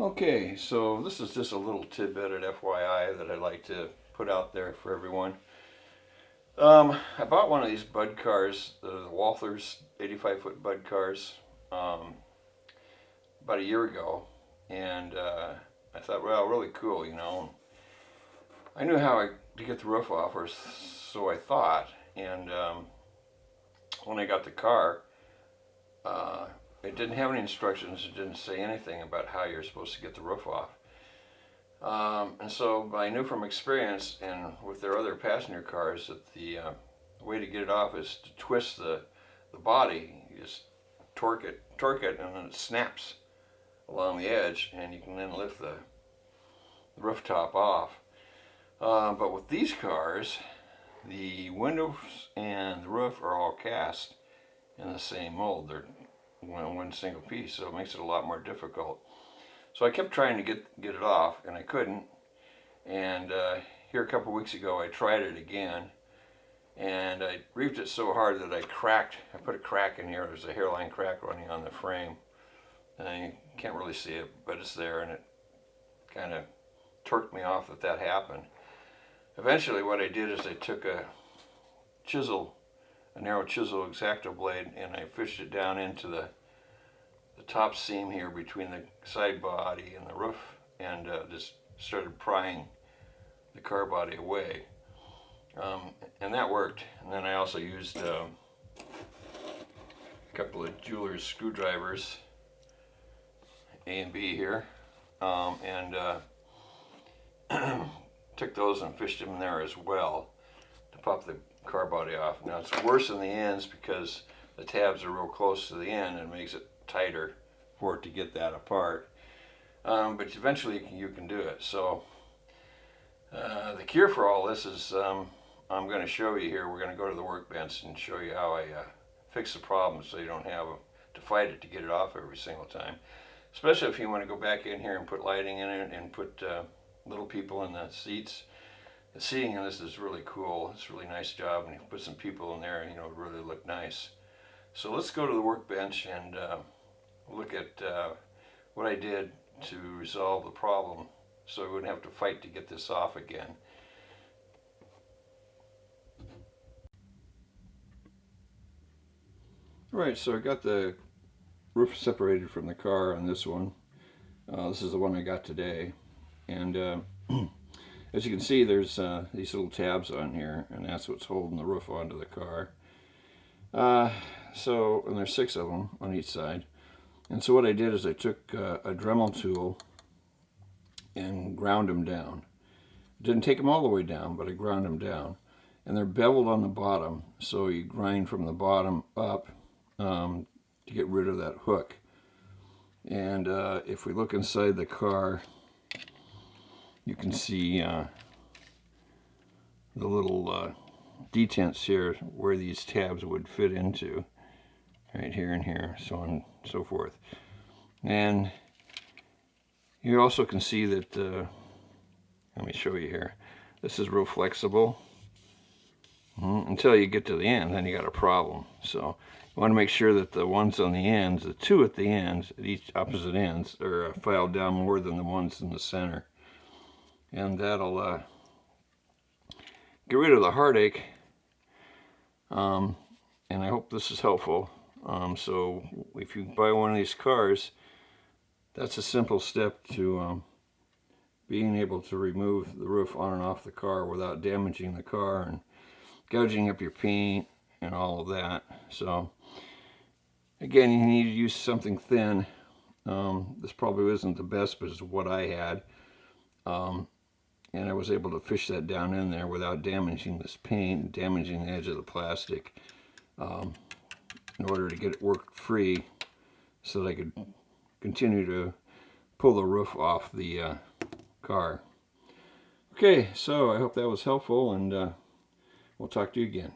Okay, so this is just a little tidbit at FYI that I'd like to put out there for everyone. I bought one of these Budd cars, the Walthers 85-foot Budd cars, about a year ago, and I thought, well, really cool, you know. I knew to get the roof off, or so I thought, and when I got the car, it didn't have any instructions. It didn't say anything about how you're supposed to get the roof off. And so I knew from experience and with their other passenger cars that the way to get it off is to twist the body. You just torque it, and then it snaps along the edge, and you can then lift the rooftop off. But with these cars, the windows and the roof are all cast in the same mold. They're one single piece, so it makes it a lot more difficult. So I kept trying to get it off, and I couldn't. And here a couple weeks ago, I tried it again, and I reefed it so hard that I put a crack in here. There's a hairline crack running on the frame, and you can't really see it, but it's there, and it kind of torqued me off that happened. Eventually, what I did is I took a narrow chisel X-Acto blade, and I fished it down into the top seam here between the side body and the roof, and just started prying the car body away. And that worked. And then I also used a couple of jeweler's screwdrivers, A and B here, and took those and fished them in there as well to pop the car body off. Now it's worse in the ends because the tabs are real close to the end and it makes it tighter for it to get that apart. But eventually you can do it. So the cure for all this is I'm going to show you here. We're going to go to the workbench and show you how I fix the problem so you don't have to fight it to get it off every single time. Especially if you want to go back in here and put lighting in it and put little people in the seats. The seating in this is really cool. It's a really nice job, and you put some people in there, and it really look nice. So let's go to the workbench and look at what I did to resolve the problem, so we wouldn't have to fight to get this off again. Alright, so I got the roof separated from the car on this one. This is the one I got today, and as you can see, there's these little tabs on here, and that's what's holding the roof onto the car. And there's 6 of them on each side. And so what I did is I took a Dremel tool and ground them down. Didn't take them all the way down, but I ground them down. And they're beveled on the bottom, so you grind from the bottom up to get rid of that hook. And if we look inside the car, you can see the little detents here where these tabs would fit into, right here and here, so on and so forth. And you also can see that, let me show you here, this is real flexible. Until you get to the end, then you got a problem. So you want to make sure that the ones on the ends, the 2 at the ends, at each opposite ends, are filed down more than the ones in the center. And that'll get rid of the heartache. And I hope this is helpful. So if you buy one of these cars, that's a simple step to being able to remove the roof on and off the car without damaging the car and gouging up your paint and all of that. So again, you need to use something thin. This probably isn't the best, but it's what I had. And I was able to fish that down in there without damaging this paint and damaging the edge of the plastic, in order to get it work free so that I could continue to pull the roof off the car. Okay, so I hope that was helpful, and we'll talk to you again.